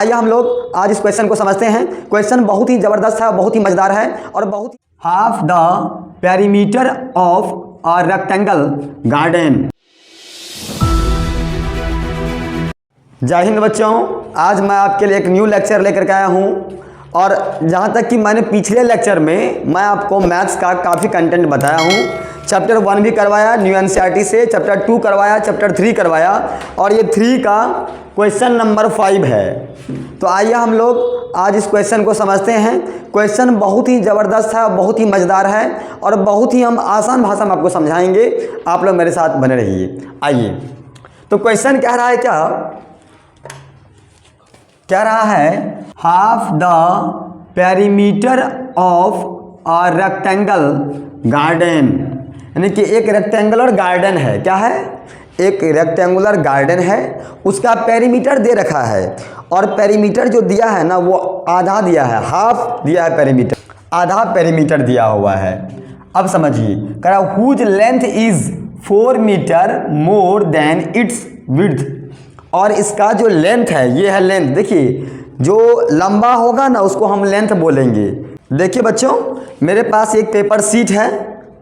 आइए हम लोग आज इस क्वेश्चन को समझते हैं। क्वेश्चन बहुत ही जबरदस्त है, बहुत ही मजेदार है और बहुत half the perimeter of a rectangle garden. जय हिंद बच्चों, आज मैं आपके लिए एक न्यू लेक्चर लेकर के आया हूँ। और जहाँ तक कि मैंने पिछले लेक्चर में मैं आपको मैथ्स का काफ़ी कंटेंट बताया हूँ। चैप्टर 1 भी करवाया न्यू एनसीईआरटी से, चैप्टर 2 करवाया, चैप्टर 3 करवाया और ये 3 का क्वेश्चन नंबर 5 है। तो आइए हम लोग आज इस क्वेश्चन को समझते हैं। क्वेश्चन बहुत ही ज़बरदस्त है, बहुत ही मज़ेदार है और बहुत ही हम आसान भाषा में आपको समझाएंगे। आप लोग मेरे साथ बने रहिए। आइए, तो क्वेश्चन कह रहा है कह रहा है half the perimeter of a rectangle garden, यानी कि एक रेक्टेंगुलर गार्डन है। क्या है? एक रेक्टेंगुलर गार्डन है, उसका पेरीमीटर दे रखा है और पेरीमीटर जो दिया है ना वो आधा दिया है, हाफ दिया है पेरीमीटर, आधा पेरीमीटर दिया हुआ है। अब समझिए, कह रहा whose length is 4 metre more than its width, और इसका जो लेंथ है ये है लेंथ। देखिए, जो लंबा होगा ना उसको हम लेंथ बोलेंगे। देखिए बच्चों, मेरे पास एक पेपर शीट है,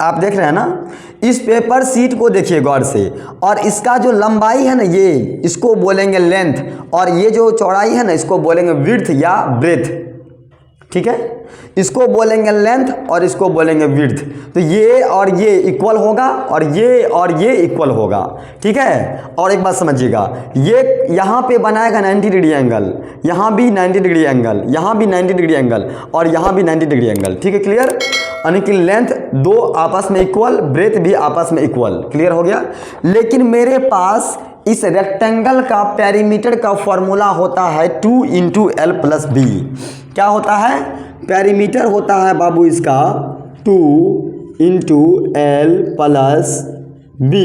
आप देख रहे हैं ना। इस पेपर शीट को देखिए गौर से, और इसका जो लंबाई है ना ये, इसको बोलेंगे लेंथ, और ये जो चौड़ाई है ना इसको बोलेंगे विड्थ या ब्रेथ। ठीक है, इसको बोलेंगे लेंथ और इसको बोलेंगे विड्थ। तो ये और ये इक्वल होगा और ये इक्वल होगा। ठीक है, और एक बात समझिएगा, ये यहाँ पे बनाएगा 90 डिग्री एंगल, यहाँ भी 90 डिग्री एंगल, यहाँ भी 90 डिग्री एंगल और यहाँ भी 90 डिग्री एंगल। ठीक है, क्लियर? यानी कि लेंथ दो आपस में इक्वल, ब्रेथ भी आपस में इक्वल। क्लियर हो गया? लेकिन मेरे पास इस रेक्टेंगल का पेरीमीटर का फॉर्मूला होता है 2 × L + B। क्या होता है? पेरीमीटर होता है बाबू इसका 2 × L + B।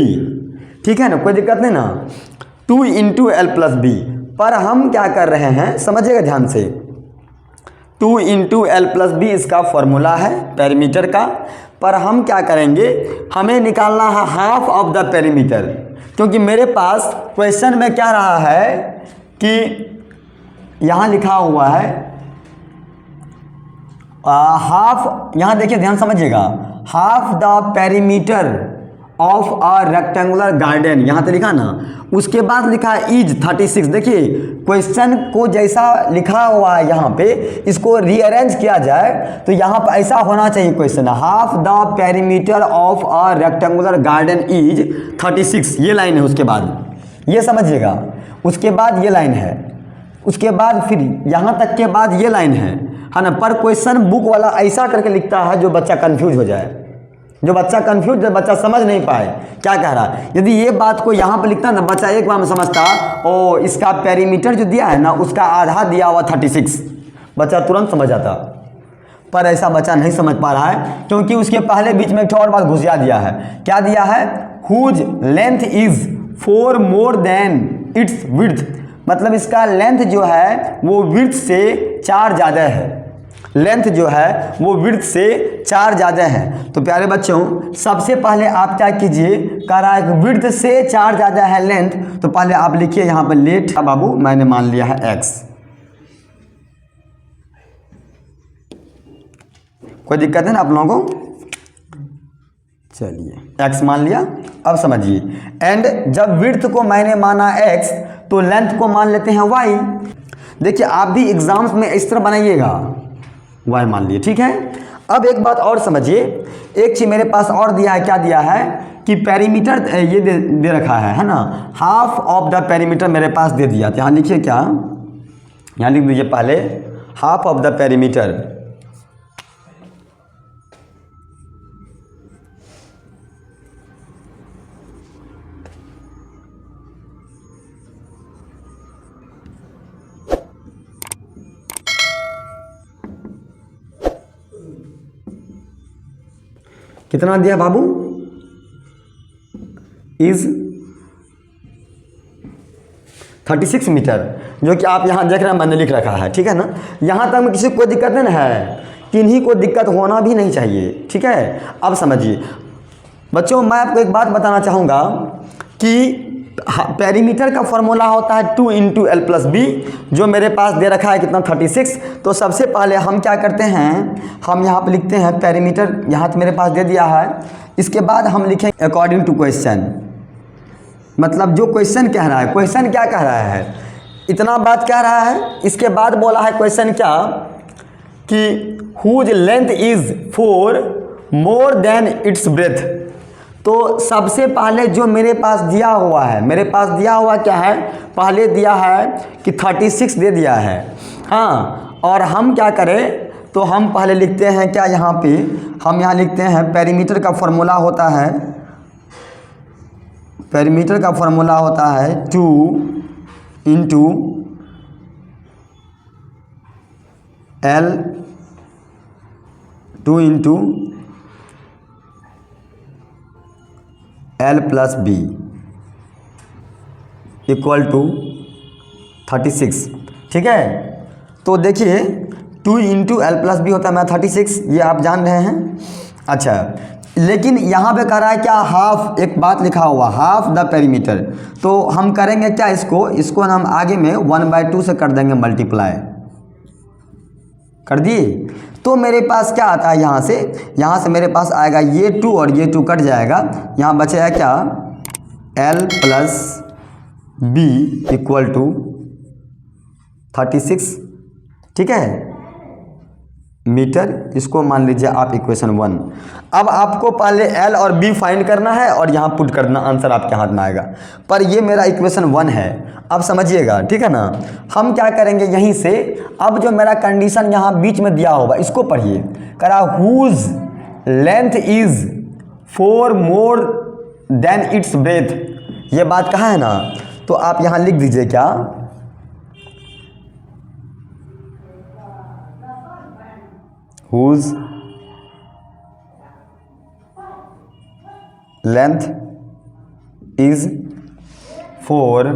ठीक है ना, कोई दिक्कत नहीं ना। 2 × L + B। पर हम क्या कर रहे हैं, समझिएगा ध्यान से। 2 × L + B इसका फॉर्मूला है पेरीमीटर का। पर हम क्या करेंगे, हमें निकालना है हाफ ऑफ द पेरीमीटर, क्योंकि मेरे पास क्वेश्चन में क्या रहा है कि यहाँ लिखा हुआ है हाफ। यहाँ देखिए, ध्यान समझिएगा, half the perimeter of a rectangular garden, यहाँ तो लिखा ना। उसके बाद लिखा है इज 36। देखिए, क्वेश्चन को जैसा लिखा हुआ है यहाँ पे, इसको रीअरेंज किया जाए तो यहाँ पर ऐसा होना चाहिए question, half the perimeter of a rectangular garden is 36। ये लाइन है, उसके बाद ये समझिएगा, उसके बाद ये लाइन है, उसके बाद फिर यहाँ तक के बाद ये लाइन है ना। पर क्वेश्चन बुक वाला ऐसा करके लिखता है जो बच्चा कंफ्यूज हो जाए, जो बच्चा समझ नहीं पाए क्या कह रहा है। यदि ये बात को यहाँ पर लिखता ना, बच्चा एक बार में समझता, ओ इसका पेरीमीटर जो दिया है ना उसका आधा दिया हुआ 36, बच्चा तुरंत समझ जाता। पर ऐसा बच्चा नहीं समझ पा रहा है, क्योंकि उसके पहले बीच में एक और बात घुसिया दिया है। क्या दिया है? Whose length is 4 more than its width, मतलब इसका लेंथ जो है वो विड्थ से 4 ज़्यादा है। लेंथ जो है वो विड्थ से 4 ज़्यादा है। तो प्यारे बच्चों, सबसे पहले आप क्या कीजिए, कह रहा है विड्थ से 4 ज़्यादा है लेंथ, तो पहले आप लिखिए यहाँ पर लेट बाबू, मैंने मान लिया है x। कोई दिक्कत है ना आप लोगों को? चलिए, x मान लिया। अब समझिए, एंड जब विड्थ को मैंने माना x तो लेंथ को मान लेते हैं y। देखिए, आप भी एग्जाम्स में इस तरह बनाइएगा, y मान लिए। ठीक है, अब एक बात और समझिए, एक चीज़ मेरे पास और दिया है। क्या दिया है कि पेरीमीटर ये दे रखा है ना, हाफ ऑफ द पेरीमीटर मेरे पास दे दिया। तो यहाँ लिखिए, क्या यहाँ लिख दीजिए पहले, हाफ ऑफ द पेरीमीटर। कितना दिया बाबू? इज 36 मीटर, जो कि आप यहाँ देख रहे हैं मैंने लिख रखा है। ठीक है ना, यहाँ तक में किसी को कोई दिक्कत नहीं है, किन्हीं को दिक्कत होना भी नहीं चाहिए। ठीक है, अब समझिए बच्चों, मैं आपको एक बात बताना चाहूँगा कि पेरीमीटर का फॉर्मूला होता है 2 × l+b, जो मेरे पास दे रखा है कितना 36। तो सबसे पहले हम क्या करते हैं, हम यहाँ पे लिखते हैं पेरीमीटर, यहाँ तो मेरे पास दे दिया है। इसके बाद हम लिखेंगे अकॉर्डिंग टू क्वेश्चन, मतलब जो क्वेश्चन कह रहा है, क्वेश्चन क्या कह रहा है, इतना बात कह रहा है। इसके बाद बोला है क्वेश्चन क्या कि whose length is 4 more than its breadth. तो सबसे पहले जो मेरे पास दिया हुआ है, मेरे पास दिया हुआ क्या है, पहले दिया है कि 36 दे दिया है। हाँ, और हम क्या करें, तो हम पहले लिखते हैं क्या, यहाँ पे हम यहाँ लिखते हैं पेरीमीटर का फॉर्मूला होता है, पेरीमीटर का फॉर्मूला होता है 2 × L 2 × l+b इक्वल टू 36। ठीक है, तो देखिए 2 × l+b होता है 36, ये आप जान रहे हैं। अच्छा, लेकिन यहाँ पे कह रहा है क्या, हाफ, एक बात लिखा हुआ हाफ द पेरीमीटर। तो हम करेंगे क्या, इसको हम आगे में 1/2 से कर देंगे मल्टीप्लाई, कर दिए। तो मेरे पास क्या आता है, यहाँ से मेरे पास आएगा ये 2 और ये 2 कट जाएगा, यहाँ बचेगा क्या, l+b इक्वल टू 36। ठीक है, मीटर, इसको मान लीजिए आप इक्वेशन 1। अब आपको पहले l और b फाइंड करना है और यहाँ पुट करना, आंसर आपके हाथ में आएगा। पर ये मेरा इक्वेशन 1 है, अब समझिएगा, ठीक है ना। हम क्या करेंगे, यहीं से अब जो मेरा कंडीशन यहाँ बीच में दिया होगा इसको पढ़िए, करा whose length is 4 more than its breadth. ये बात कहाँ है ना, तो आप यहाँ लिख दीजिए क्या, whose length is 4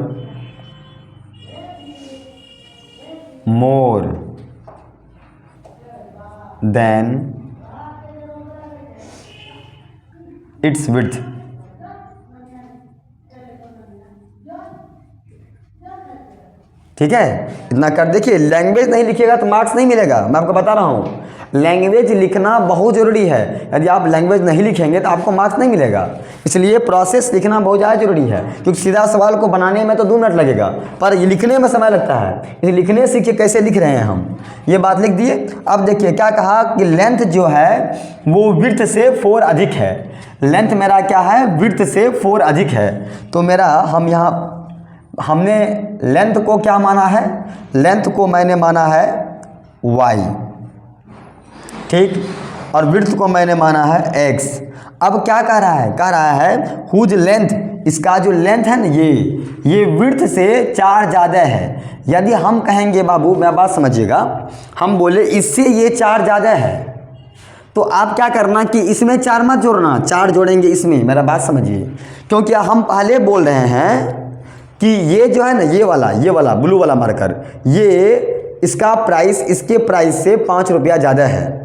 more than its width। ठीक है, इतना कर देखिए। लैंग्वेज नहीं लिखिएगा तो मार्क्स नहीं मिलेगा, मैं आपको बता रहा हूँ। लैंग्वेज लिखना बहुत ज़रूरी है, यदि आप लैंग्वेज नहीं लिखेंगे तो आपको मार्क्स नहीं मिलेगा। इसलिए प्रोसेस लिखना बहुत ज़्यादा ज़रूरी है, क्योंकि सीधा सवाल को बनाने में तो 2 मिनट लगेगा, पर ये लिखने में समय लगता है। इसे लिखने सीखिए कैसे लिख रहे हैं हम, ये बात लिख दिए। अब देखिए क्या कहा कि लेंथ जो है वो विड्थ से 4 अधिक है। लेंथ मेरा क्या है, विड्थ से 4 अधिक है। तो मेरा हम यहाँ हमने लेंथ को क्या माना है, लेंथ को मैंने माना है y, ठीक, और विड्थ को मैंने माना है x। अब क्या कह रहा है, कह रहा है हुज लेंथ, इसका जो लेंथ है ना ये विड्थ से 4 ज़्यादा है। यदि हम कहेंगे बाबू, मैं बात समझिएगा, हम बोले इससे ये 4 ज़्यादा है, तो आप क्या करना कि इसमें 4 मत जोड़ना, 4 जोड़ेंगे इसमें, मेरा बात समझिए। क्योंकि हम पहले बोल रहे हैं कि ये जो है ना, ये वाला ब्लू वाला मार्कर, ये इसका प्राइस इसके प्राइस से 5 रुपया ज़्यादा है,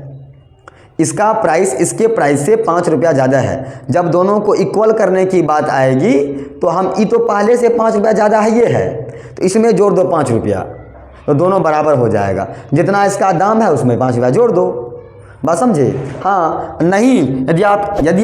इसका प्राइस इसके प्राइस से 5 रुपया ज़्यादा है। जब दोनों को इक्वल करने की बात आएगी तो हम ये तो पहले से 5 रुपया ज़्यादा है, ये है, तो इसमें जोड़ दो 5 रुपया, तो दोनों बराबर हो जाएगा। जितना इसका दाम है उसमें 5 रुपया जोड़ दो, बात समझे। हाँ, नहीं, यदि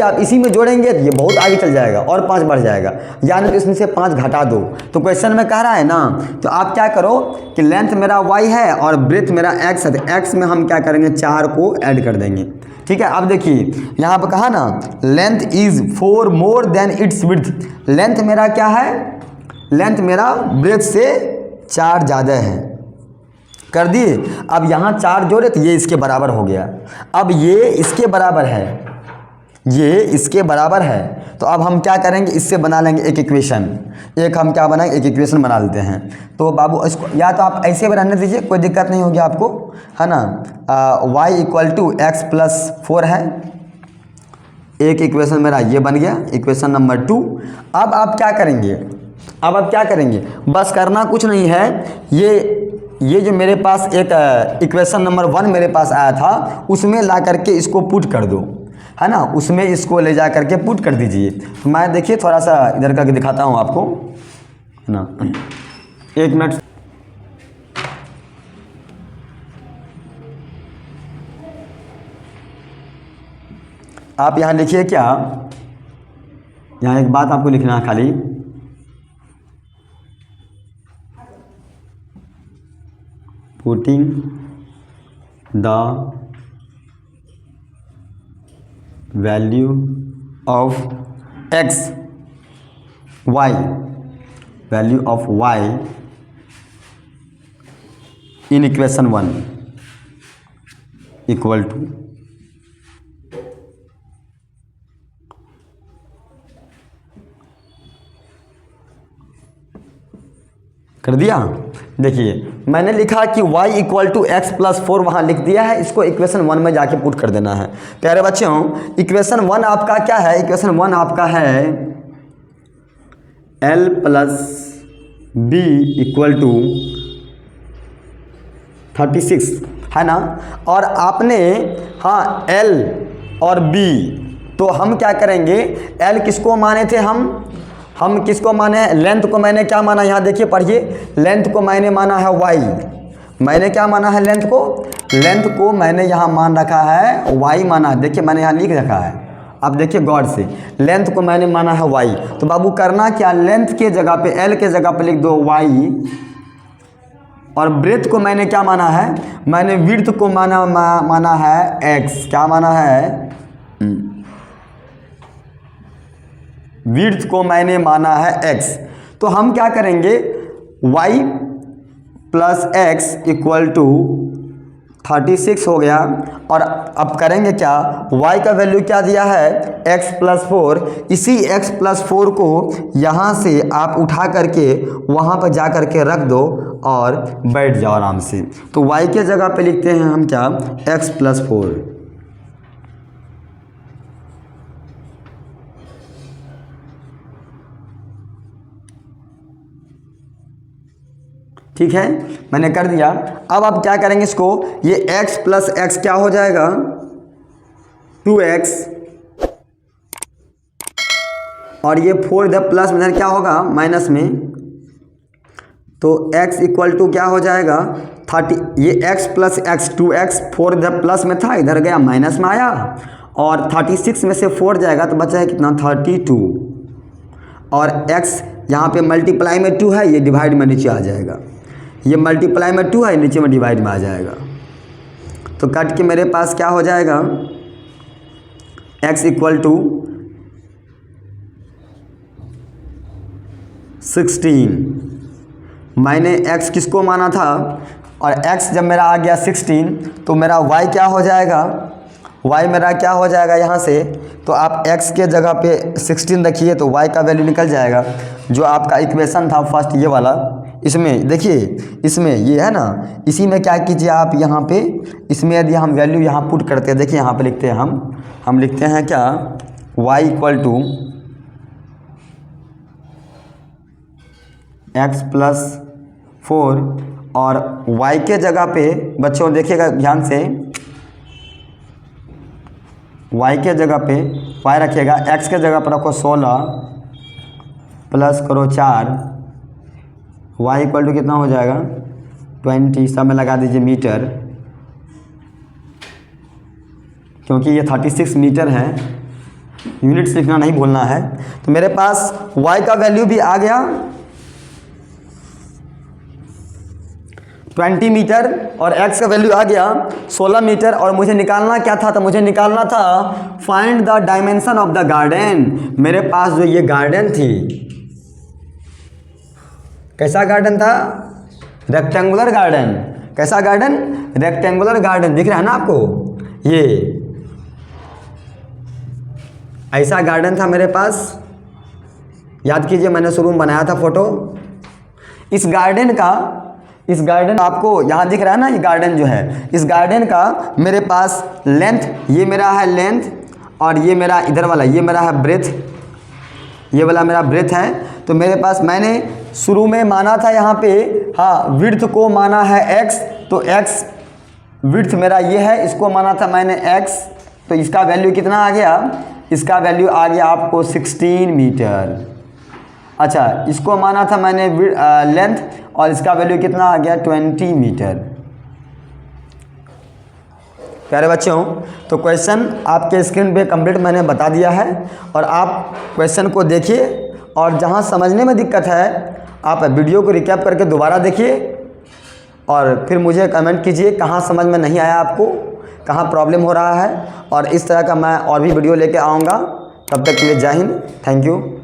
आप इसी में जोड़ेंगे तो ये बहुत आगे चल जाएगा और 5 बढ़ जाएगा, यानी तो इसमें से 5 घटा दो। तो क्वेश्चन में कह रहा है ना, तो आप क्या करो कि लेंथ मेरा y है और ब्रेथ मेरा x है, तो x में हम क्या करेंगे, 4 को ऐड कर देंगे। ठीक है, अब देखिए यहाँ पर कहा ना length is 4 more than its width. Length मेरा क्या है, लेंथ मेरा ब्रेथ से 4 ज़्यादा है, कर दिए। अब यहाँ 4 जोड़े तो ये इसके बराबर हो गया। अब ये इसके बराबर है, ये इसके बराबर है, तो अब हम क्या करेंगे, इससे बना लेंगे एक इक्वेशन। एक हम क्या बनाएंगे, एक इक्वेशन बना लेते हैं। तो बाबू इसको या तो आप ऐसे भी रहने दीजिए, कोई दिक्कत नहीं होगी आपको, है ना। y equal to x plus 4 है, एक इक्वेशन मेरा ये बन गया, इक्वेशन नंबर 2। अब आप क्या करेंगे, अब आप क्या करेंगे, बस करना कुछ नहीं है, ये जो मेरे पास एक इक्वेशन नंबर 1 मेरे पास आया था, उसमें ला करके इसको पुट कर दो। है ना, उसमें इसको ले जा करके पुट कर दीजिए। तो मैं देखिए थोड़ा सा इधर करके दिखाता हूँ आपको, है ना, 1 मिनट। आप यहाँ लिखिए क्या, यहाँ एक बात आपको लिखना है खाली, putting the value of x y, value of y in equation 1 equal to कर दिया। देखिए मैंने लिखा कि y equal to x plus 4 वहाँ लिख दिया है, इसको इक्वेशन 1 में जाके पुट कर देना है। प्यारे बच्चों इक्वेशन 1 आपका क्या है, इक्वेशन 1 आपका है l plus b equal to 36, है ना। और आपने हाँ l और b, तो हम क्या करेंगे, l किसको माने थे, हम किसको माने हैं, लेंथ को मैंने क्या माना, यहाँ देखिए पढ़िए, लेंथ को मैंने माना है y, मैंने क्या माना है, लेंथ को मैंने यहाँ मान रखा है y माना है। देखिए मैंने यहाँ लिख रखा है, अब देखिए गौर से, लेंथ को मैंने माना है y। तो बाबू करना क्या, लेंथ के जगह पे l के जगह पे लिख दो y, और ब्रेथ को मैंने क्या माना है, मैंने विड्थ को माना है x, क्या माना है, विड्थ को मैंने माना है x। तो हम क्या करेंगे, y plus x equal to 36 हो गया। और अब करेंगे क्या, y का वैल्यू क्या दिया है, x प्लस 4, इसी x प्लस 4 को यहाँ से आप उठा करके वहाँ पर जा करके रख दो और बैठ जाओ आराम से। तो y के जगह पे लिखते हैं हम क्या, x प्लस 4। ठीक है, मैंने कर दिया। अब आप क्या करेंगे इसको, ये x प्लस एक्स क्या हो जाएगा, 2x, और ये 4 इधर प्लस में क्या होगा, माइनस में, तो x इक्वल टू क्या हो जाएगा 30, ये x प्लस एक्स 2x, 4 इधर प्लस में था, इधर गया माइनस में आया, और 36 में से 4 जाएगा तो बचा है कितना, 32, और x यहाँ पे मल्टीप्लाई में 2 है, ये डिवाइड में नीचे आ जाएगा, ये मल्टीप्लाई में 2 है, नीचे में डिवाइड में आ जाएगा। तो कट के मेरे पास क्या हो जाएगा, x इक्वल टू 16, मैंने x किसको माना था, और x जब मेरा आ गया 16, तो मेरा y क्या हो जाएगा, y मेरा क्या हो जाएगा यहाँ से, तो आप x के जगह पे 16 रखिए तो y का वैल्यू निकल जाएगा। जो आपका इक्वेशन था फर्स्ट ये वाला, इसमें देखिए, इसमें ये है ना, इसी में क्या कीजिए आप यहाँ पे, इसमें यदि हम वैल्यू यहाँ पुट करते हैं, देखिए यहाँ पे लिखते हैं हम लिखते हैं क्या, y equal to x plus 4, और y के जगह पे बच्चों देखिएगा ध्यान से, y के जगह पे y रखिएगा, x के जगह पर रखो 16 प्लस करो 4, y इक्वल टू कितना हो जाएगा 20, सब में लगा दीजिए मीटर, क्योंकि ये 36 मीटर है, यूनिट्स लिखना नहीं भूलना है। तो मेरे पास y का वैल्यू भी आ गया 20 मीटर, और x का वैल्यू आ गया 16 मीटर, और मुझे निकालना क्या था, तो मुझे निकालना था find the dimension of the garden. मेरे पास जो ये गार्डन थी, कैसा गार्डन था, रेक्टेंगुलर गार्डन, कैसा गार्डन, रेक्टेंगुलर गार्डन, दिख रहा है ना आपको, ये ऐसा गार्डन था मेरे पास, याद कीजिए मैंने शुरू में बनाया था फोटो। इस गार्डन आपको यहाँ दिख रहा है ना, ये गार्डन जो है, इस गार्डन का मेरे पास लेंथ, ये मेरा है लेंथ, और ये मेरा इधर वाला, ये मेरा है ब्रेथ, ये वाला मेरा ब्रेथ है। तो मेरे पास मैंने शुरू में माना था यहाँ पे, हाँ विड्थ को माना है x, तो x विड्थ मेरा ये है, इसको माना था मैंने x, तो इसका वैल्यू कितना आ गया, इसका वैल्यू आ गया आपको 16 मीटर। अच्छा, इसको माना था मैंने लेंथ, और इसका वैल्यू कितना आ गया 20 मीटर। प्यारे बच्चों, तो क्वेश्चन आपके स्क्रीन पे कंप्लीट मैंने बता दिया है, और आप क्वेश्चन को देखिए, और जहां समझने में दिक्कत है आप वीडियो को रिकैप करके दोबारा देखिए, और फिर मुझे कमेंट कीजिए कहाँ समझ में नहीं आया, आपको कहाँ प्रॉब्लम हो रहा है, और इस तरह का मैं और भी वीडियो लेके आऊँगा। तब तक के लिए जय हिंद, थैंक यू।